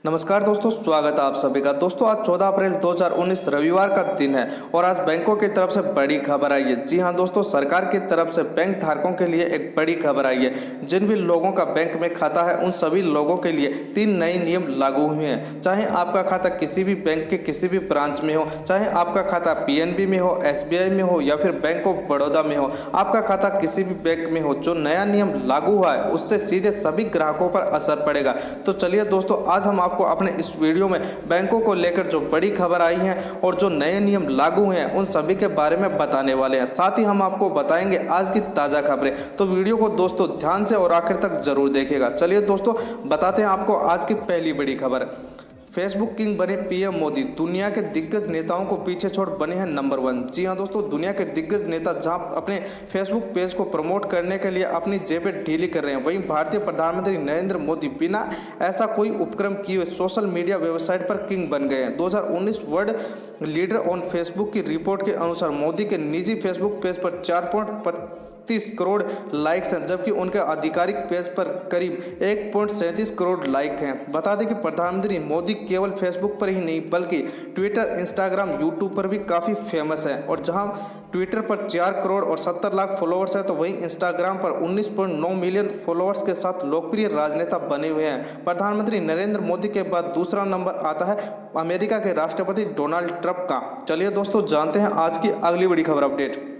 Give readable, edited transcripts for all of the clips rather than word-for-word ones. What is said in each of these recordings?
नमस्कार दोस्तों, स्वागत है आप सभी का। दोस्तों आज 14 अप्रैल 2019 रविवार का दिन है और आज बैंकों की तरफ से बड़ी खबर आई है। जी हां दोस्तों, सरकार की तरफ से बैंक धारकों के लिए एक बड़ी खबर आई है। जिन भी लोगों का बैंक में खाता है उन सभी लोगों के लिए 3 नए नियम लागू हुए हैं। चाहे आपका खाता किसी भी बैंक के किसी भी ब्रांच में हो, चाहे आपका खाता पीएनबी में हो, एसबीआई में हो या फिर बैंक ऑफ बड़ौदा में हो, आपका खाता किसी भी बैंक में हो, जो नया नियम लागू हुआ है उससे सीधे सभी ग्राहकों पर असर पड़ेगा। तो चलिए दोस्तों, आज हम आपको अपने इस वीडियो में बैंकों को लेकर जो बड़ी खबर आई है और जो नए नियम लागू हुए हैं उन सभी के बारे में बताने वाले हैं। साथ ही हम आपको बताएंगे आज की ताज़ा खबरें। तो वीडियो को दोस्तों ध्यान से और आखिर तक जरूर देखिएगा। चलिए दोस्तों, बताते हैं आपको आज की पहली बड़ी खबर। फेसबुक किंग बने पीएम मोदी, दुनिया के दिग्गज नेताओं को पीछे छोड़ बने हैं नंबर 1। जी हां दोस्तों, दुनिया के दिग्गज नेता जहां अपने फेसबुक पेज को प्रमोट करने के लिए अपनी जेबें ढीली कर रहे हैं, वहीं भारतीय प्रधानमंत्री नरेंद्र मोदी बिना ऐसा कोई उपक्रम किए हुए सोशल मीडिया वेबसाइट पर किंग बन गए हैं। 2019 वर्ल्ड लीडर ऑन फेसबुक की रिपोर्ट के अनुसार मोदी के निजी फेसबुक पेज पर 4.30 करोड़ लाइक्स हैं, जबकि उनके आधिकारिक पेज पर करीब 1.37 करोड़ लाइक हैं। बता दें कि प्रधानमंत्री मोदी केवल फेसबुक पर ही नहीं बल्कि ट्विटर, इंस्टाग्राम, यूट्यूब पर भी काफ़ी फेमस है। और जहां ट्विटर पर 4 करोड़ और 70 लाख फॉलोअर्स हैं, तो वहीं इंस्टाग्राम पर 19.9 मिलियन फॉलोअर्स के साथ लोकप्रिय राजनेता बने हुए हैं। प्रधानमंत्री नरेंद्र मोदी के बाद दूसरा नंबर आता है अमेरिका के राष्ट्रपति डोनाल्ड ट्रंप का। चलिए दोस्तों, जानते हैं आज की अगली बड़ी खबर अपडेट।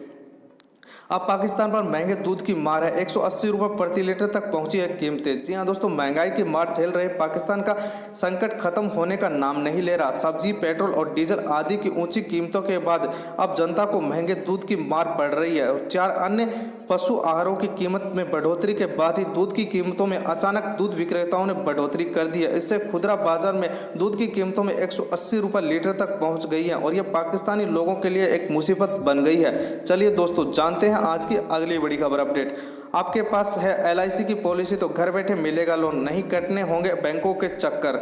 अब पाकिस्तान पर महंगे दूध की मार है। 180 रुपये प्रति लीटर तक पहुंची है कीमतें। जी हां दोस्तों, महंगाई की मार झेल रहे पाकिस्तान का संकट खत्म होने का नाम नहीं ले रहा। सब्जी, पेट्रोल और डीजल आदि की ऊंची कीमतों के बाद अब जनता को महंगे दूध की मार पड़ रही है और 4 अन्य पशु आहारों की कीमत में बढ़ोतरी के बाद ही दूध की कीमतों में अचानक दूध विक्रेताओं ने बढ़ोतरी कर दी है। इससे खुदरा बाजार में दूध की कीमतों में 180 रुपये लीटर तक पहुंच गई है और यह पाकिस्तानी लोगों के लिए एक मुसीबत बन गई है। चलिए दोस्तों, जानते हैं आज की अगली बड़ी खबर अपडेट। आपके पास है एलआईसी की पॉलिसी तो घर बैठे मिलेगा लोन, नहीं कटने होंगे बैंकों के चक्कर।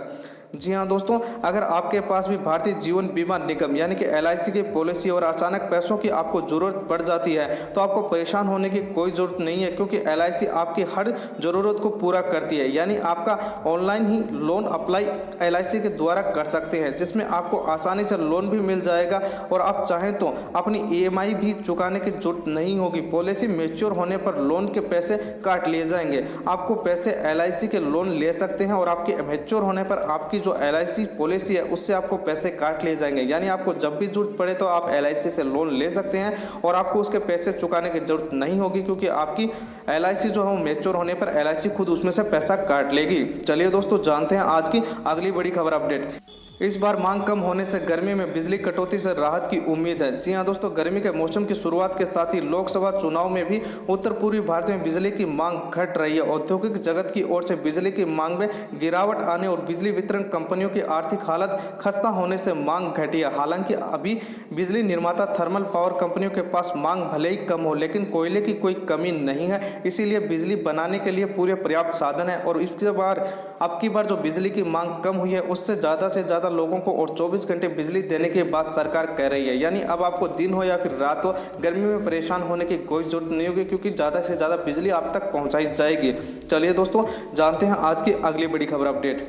जी हां दोस्तों, अगर आपके पास भी भारतीय जीवन बीमा निगम यानी कि एलआईसी की पॉलिसी और अचानक पैसों की आपको जरूरत पड़ जाती है तो आपको परेशान होने की कोई जरूरत नहीं है, क्योंकि एलआईसी आपकी हर जरूरत को पूरा करती है। यानी आपका ऑनलाइन ही लोन अप्लाई एलआईसी के द्वारा कर सकते हैं, जिसमें आपको आसानी से लोन भी मिल जाएगा और आप चाहें तो अपनी ईएमआई भी चुकाने की जरूरत नहीं होगी। पॉलिसी मैच्योर होने पर लोन के पैसे काट लिए जाएंगे। आपको पैसे एलआईसी के लोन ले सकते हैं और आपके मैच्योर होने पर आपकी जो एलआईसी पॉलिसी है उससे आपको पैसे काट लिए जाएंगे। यानी आपको जब भी जरूरत पड़े तो आप एलआईसी से लोन ले सकते हैं और आपको उसके पैसे चुकाने की जरूरत नहीं होगी, क्योंकि आपकी एलआईसी जो है मैच्योर होने पर एलआईसी खुद उसमें से पैसा काट लेगी। चलिए दोस्तों, जानते हैं आज की अगली बड़ी खबर अपडेट। इस बार मांग कम होने से गर्मी में बिजली कटौती से राहत की उम्मीद है। जी हां दोस्तों, गर्मी के मौसम की शुरुआत के साथ ही लोकसभा चुनाव में भी उत्तर पूर्वी भारत में बिजली की मांग घट रही है। औद्योगिक जगत की ओर से बिजली की मांग में गिरावट आने और बिजली वितरण कंपनियों की आर्थिक हालत खस्ता होने से मांग घटी है। हालांकि अभी बिजली निर्माता थर्मल पावर कंपनियों के पास मांग भले ही कम हो, लेकिन कोयले की कोई कमी नहीं है, इसीलिए बिजली बनाने के लिए पूरे पर्याप्त साधन है। और इसके बाद अब की बार जो बिजली की मांग कम हुई है उससे ज़्यादा से ज़्यादा लोगों को और 24 घंटे बिजली देने की बात सरकार कह रही है। यानी अब आपको दिन हो या फिर रात हो, गर्मी में परेशान होने की कोई जरूरत नहीं होगी, क्योंकि ज़्यादा से ज़्यादा बिजली आप तक पहुंचाई जाएगी। चलिए दोस्तों, जानते हैं आज की अगली बड़ी खबर अपडेट।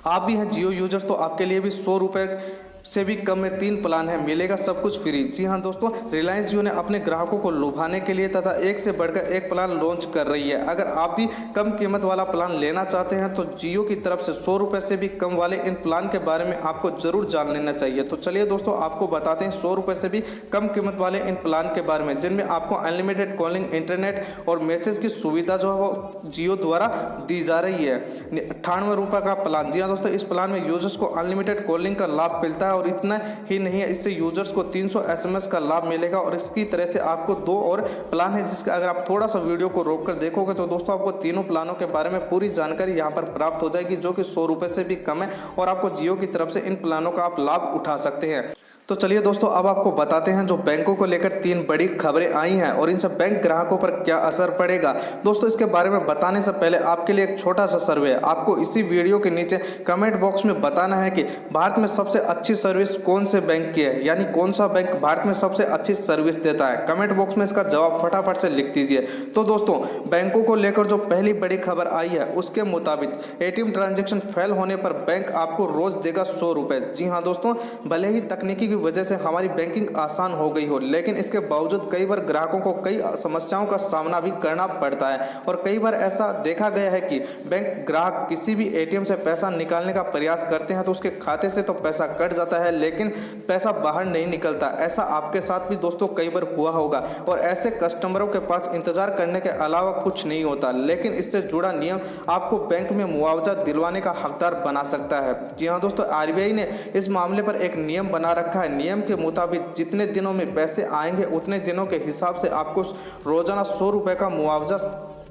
आप भी हैं जियो यूजर्स तो आपके लिए भी 100 रुपये से भी कम में 3 प्लान है, मिलेगा सब कुछ फ्री। जी हां दोस्तों, रिलायंस जियो ने अपने ग्राहकों को लुभाने के लिए तथा एक से बढ़कर एक प्लान लॉन्च कर रही है। अगर आप भी कम कीमत वाला प्लान लेना चाहते हैं तो जियो की तरफ से 100 रुपये से भी कम वाले इन प्लान के बारे में आपको जरूर जान लेना चाहिए। तो चलिए दोस्तों, आपको बताते हैं 100 रुपये से भी कम कीमत वाले इन प्लान के बारे में, जिनमें आपको अनलिमिटेड कॉलिंग, इंटरनेट और मैसेज की सुविधा जो है वो जियो द्वारा दी जा रही है। 98 रुपये का प्लान। जी हाँ दोस्तों, इस प्लान में यूजर्स को अनलिमिटेड कॉलिंग का लाभ मिलता है और इतना ही नहीं है, इससे यूजर्स को 300 एसएमएस का लाभ मिलेगा। और इसकी तरह से आपको 2 और प्लान है, जिसका अगर आप थोड़ा सा वीडियो को रोककर देखोगे तो दोस्तों आपको तीनों प्लानों के बारे में पूरी जानकारी यहां पर प्राप्त हो जाएगी, जो कि 100 रुपये से भी कम है और आपको जियो की तरफ से इन प्लानों का आप लाभ उठा सकते हैं। तो चलिए दोस्तों, अब आपको बताते हैं जो बैंकों को लेकर 3 बड़ी खबरें आई हैं और इनसे बैंक ग्राहकों पर क्या असर पड़ेगा। दोस्तों, इसके बारे में बताने से पहले आपके लिए एक छोटा सा सर्वे है। आपको इसी वीडियो के नीचे कमेंट बॉक्स में बताना है कि भारत में सबसे अच्छी सर्विस कौन से बैंक की है, यानी कौन सा बैंक भारत में सबसे अच्छी सर्विस देता है। कमेंट बॉक्स में इसका जवाब फटाफट से लिख दीजिए। तो दोस्तों, बैंकों को लेकर जो पहली बड़ी खबर आई है उसके मुताबिक एटीएम ट्रांजैक्शन फेल होने पर बैंक आपको रोज देगा 100 रुपए। जी हाँ दोस्तों, भले ही तकनीकी की वजह से हमारी बैंकिंग आसान हो गई हो, लेकिन इसके बावजूद कई बार ग्राहकों को कई समस्याओं का सामना भी करना पड़ता है। और कई बार ऐसा देखा गया है कि बैंक ग्राहक किसी भी एटीएम से पैसा निकालने का प्रयास करते हैं तो उसके खाते से तो पैसा कट जाता है, लेकिन पैसा बाहर नहीं निकलता। ऐसा आपके साथ भी दोस्तों कई बार हुआ होगा और ऐसे कस्टमरों के पास इंतजार करने के अलावा कुछ नहीं होता। लेकिन इससे जुड़ा नियम आपको बैंक में मुआवजा दिलवाने का हकदार बना सकता है। जी हाँ दोस्तों, आरबीआई ने इस मामले पर एक नियम बना रखा है। नियम के मुताबिक जितने दिनों में पैसे आएंगे उतने दिनों के हिसाब से आपको रोजाना 100 रुपए का मुआवजा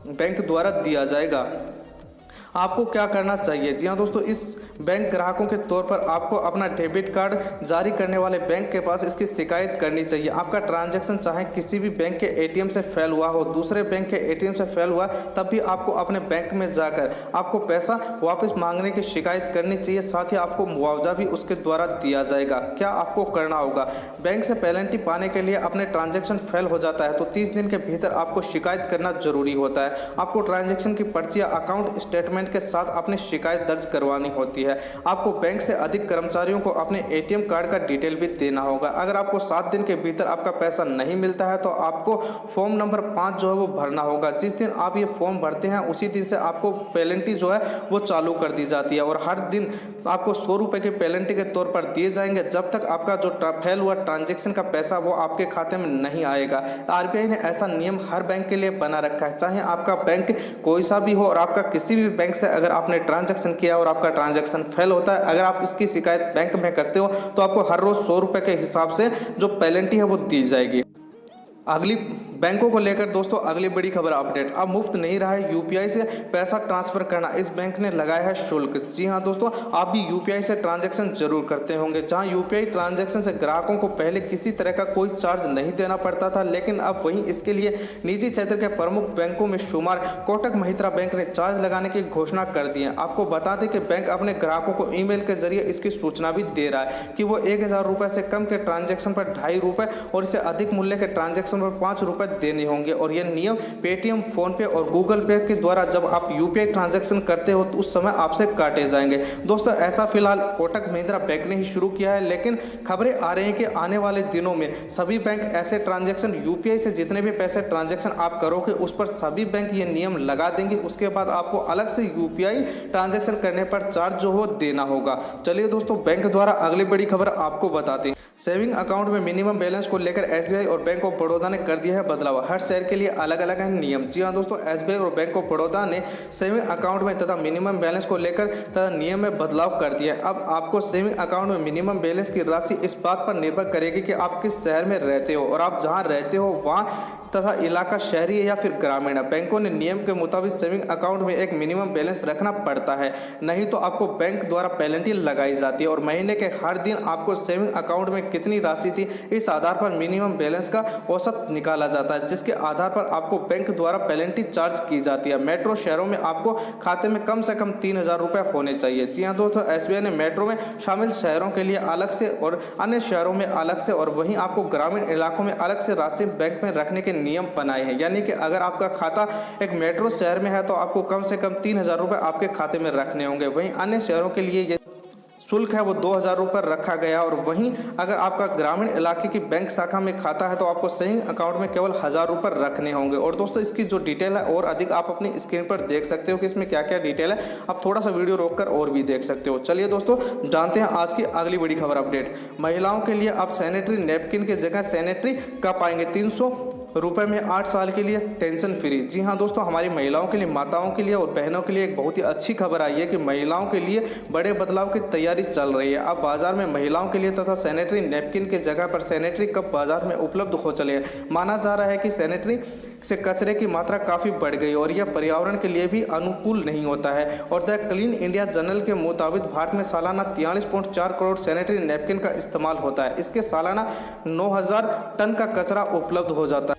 बैंक द्वारा दिया जाएगा। आपको क्या करना चाहिए? जी हाँ दोस्तों, इस बैंक ग्राहकों के तौर पर आपको अपना डेबिट कार्ड जारी करने वाले बैंक के पास इसकी शिकायत करनी चाहिए। आपका ट्रांजैक्शन चाहे किसी भी बैंक के एटीएम से फेल हुआ हो, दूसरे बैंक के एटीएम से फेल हुआ, तब भी आपको अपने बैंक में जाकर आपको पैसा वापस मांगने की शिकायत करनी चाहिए। साथ ही आपको मुआवजा भी उसके द्वारा दिया जाएगा। क्या आपको करना होगा? बैंक से पेनल्टी पाने के लिए अपने ट्रांजैक्शन फेल हो जाता है तो 30 दिन के भीतर आपको शिकायत करना जरूरी होता है। आपको ट्रांजैक्शन की पर्ची या अकाउंट स्टेटमेंट के साथ अपनी शिकायत दर्ज करवानी होती है। आपको बैंक से अधिक कर्मचारियों को अपने एटीएम कार्ड का डिटेल भी देना होगा। अगर आपको 7 दिन के भीतर आपका पैसा नहीं मिलता है तो आपको फॉर्म नंबर 5 जो है वो भरना होगा। जिस दिन आप ये फॉर्म भरते हैं उसी दिन से आपको पेनल्टी जो है वो चालू कर दी जाती है और हर दिन आपको 100 रुपए की पेनल्टी के तौर पर दिए जाएंगे जब तक आपका जो फेल हुआ ट्रांजेक्शन का पैसा वो आपके खाते में नहीं आएगा। आरबीआई ने ऐसा नियम हर बैंक के लिए बना रखा है, चाहे आपका बैंक कोई सा भी हो और आपका किसी भी बैंक से अगर आपने ट्रांजैक्शन किया और आपका ट्रांजैक्शन फेल होता है, अगर आप इसकी शिकायत बैंक में करते हो तो आपको हर रोज 100 रुपए के हिसाब से जो पेनल्टी है वो दी जाएगी। अगली बैंकों को लेकर दोस्तों अगली बड़ी खबर अपडेट। अब मुफ्त नहीं रहा है यूपीआई से पैसा ट्रांसफर करना, इस बैंक ने लगाया है शुल्क। जी हाँ दोस्तों, आप भी यूपीआई से ट्रांजैक्शन जरूर करते होंगे। जहां यूपीआई ट्रांजैक्शन से ग्राहकों को पहले किसी तरह का कोई चार्ज नहीं देना पड़ता था, लेकिन अब वहीं इसके लिए निजी क्षेत्र के प्रमुख बैंकों में शुमार कोटक महिंद्रा बैंक ने चार्ज लगाने की घोषणा कर दी है। आपको बता दें कि बैंक अपने ग्राहकों को ईमेल के जरिए इसकी सूचना भी दे रहा है कि वो 1000 रुपए से कम के ट्रांजैक्शन पर 2.5 रुपए और इससे अधिक मूल्य के ट्रांजैक्शन पर 5 रुपए देने होंगे। और यह नियम पेटीएम, फोन पे और गूगल पे के द्वारा जब आप यूपीआई ट्रांजैक्शन करते हो तो उस समय आपसे काटे जाएंगे। दोस्तों, ऐसा फिलहाल कोटक महिंद्रा बैंक ने ही शुरू किया है, लेकिन खबरें आ रही हैं कि आने वाले दिनों में सभी बैंक ऐसे ट्रांजैक्शन यूपीआई से जितने भी पैसे ट्रांजैक्शन आप करोगे उस पर सभी बैंक ये नियम लगा देंगे। उसके बाद आपको अलग से यूपीआई ट्रांजैक्शन करने पर चार्ज जो हो देना होगा। चलिए दोस्तों, बैंक द्वारा अगली बड़ी खबर आपको बताते हैं। सेविंग अकाउंट में मिनिमम बैलेंस को लेकर एसबीआई और बैंक ऑफ बड़ौदा ने कर दिया है बदलाव। हर शहर के लिए अलग अलग है नियम। जी हाँ दोस्तों, एसबीआई और बैंक ऑफ बड़ौदा ने सेविंग अकाउंट में तथा मिनिमम बैलेंस को लेकर तथा नियम में बदलाव कर दिया है। अब आपको सेविंग अकाउंट में मिनिमम बैलेंस की राशि इस बात पर निर्भर करेगी कि आप किस शहर में रहते हो और आप जहाँ रहते हो वहाँ तथा इलाका शहरी है या फिर ग्रामीण है। बैंकों ने नियम के मुताबिक सेविंग अकाउंट में एक मिनिमम बैलेंस रखना पड़ता है, नहीं तो आपको बैंक द्वारा पेनल्टी लगाई जाती है। और महीने के हर दिन आपको सेविंग अकाउंट में कितनी राशि थी इस आधार पर मिनिमम बैलेंस का औसत निकाला जाता है, जिसके आधार पर आपको बैंक द्वारा पेनल्टी चार्ज की जाती है। मेट्रो शहरों में आपको खाते में कम से कम 3000 रुपये होने चाहिए। जी हाँ दोस्तों, एसबीआई ने मेट्रो में शामिल शहरों के लिए अलग से और अन्य शहरों में अलग से और वहीं आपको ग्रामीण इलाकों में अलग से राशि बैंक में रखने के नियम बनाए हैं। यानी कि अगर आपका खाता एक मेट्रो शहर में है तो आपको कम से कम 3000 रुपये आपके खाते में रखने होंगे। वहीं अन्य शहरों के लिए ये शुल्क है वो 2000 रुपये रखा गया। और वहीं अगर आपका ग्रामीण इलाके की बैंक शाखा में खाता है तो आपको सेविंग अकाउंट में केवल 1000 रुपये रखने होंगे। और दोस्तों, इसकी जो डिटेल है और अधिक आप अपनी स्क्रीन पर देख सकते हो कि इसमें क्या क्या डिटेल है। आप थोड़ा सा वीडियो रोककर और भी देख सकते हो। चलिए दोस्तों, जानते हैं आज की अगली बड़ी खबर अपडेट। महिलाओं के लिए आप सैनिटरी नैपकिन की जगह सैनिटरी कप आएंगे। रुपए में 8 साल के लिए टेंशन फ्री। जी हाँ दोस्तों, हमारी महिलाओं के लिए, माताओं के लिए और बहनों के लिए एक बहुत ही अच्छी खबर आई है कि महिलाओं के लिए बड़े बदलाव की तैयारी चल रही है। अब बाजार में महिलाओं के लिए तथा सैनिटरी नैपकिन के जगह पर सैनिटरी कप बाजार में उपलब्ध हो चले हैं। माना जा रहा है कि सैनिटरी से कचरे की मात्रा काफ़ी बढ़ गई और यह पर्यावरण के लिए भी अनुकूल नहीं होता है। और द क्लीन इंडिया जर्नल के मुताबिक भारत में सालाना 43.4 करोड़ सैनिटरी नैपकिन का इस्तेमाल होता है। इसके सालाना 9000 टन का कचरा उपलब्ध हो जाता है।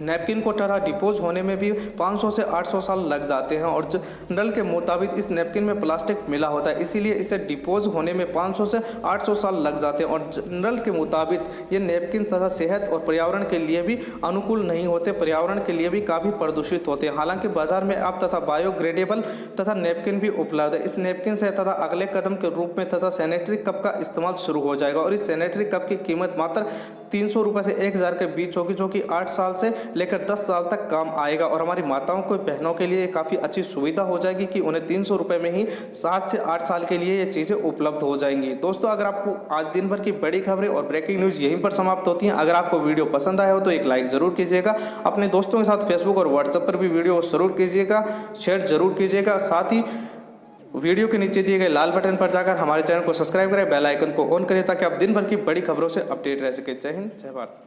नैपकिन को तरह डिपोज होने में भी 500 से 800 साल लग जाते हैं और जर्नल के मुताबिक इस नैपकिन में प्लास्टिक मिला होता है, इसीलिए इसे डिपोज होने में 500 से 800 साल लग जाते हैं। और जर्नल के मुताबिक ये नैपकिन तथा सेहत और पर्यावरण के लिए भी अनुकूल नहीं होते, पर्यावरण के लिए भी काफ़ी प्रदूषित होते हैं। हालांकि बाजार में अब तथा बायोग्रेडेबल तथा नैपकिन भी उपलब्ध है। इस नैपकिन से तथा अगले कदम के रूप में तथा सैनिटरी कप का इस्तेमाल शुरू हो जाएगा और इस सैनिटरी कप की कीमत मात्र 300 रुपये से 1000 के बीच होगी, जो कि 8 साल से लेकर 10 साल तक काम आएगा। और हमारी माताओं को, बहनों के लिए काफ़ी अच्छी सुविधा हो जाएगी कि उन्हें 300 रुपये में ही 7 से 8 साल के लिए ये चीज़ें उपलब्ध हो जाएंगी। दोस्तों, अगर आपको आज दिन भर की बड़ी खबरें और ब्रेकिंग न्यूज़ यहीं पर समाप्त होती हैं। अगर आपको वीडियो पसंद आया हो तो एक लाइक ज़रूर कीजिएगा। अपने दोस्तों के साथ फेसबुक और व्हाट्सएप पर भी वीडियो ज़रूर कीजिएगा, शेयर जरूर कीजिएगा। साथ ही वीडियो के नीचे दिए गए लाल बटन पर जाकर हमारे चैनल को सब्सक्राइब करें, बेल आइकन को ऑन करें ताकि आप दिन भर की बड़ी खबरों से अपडेट रह सके। जय हिंद, जय भारत।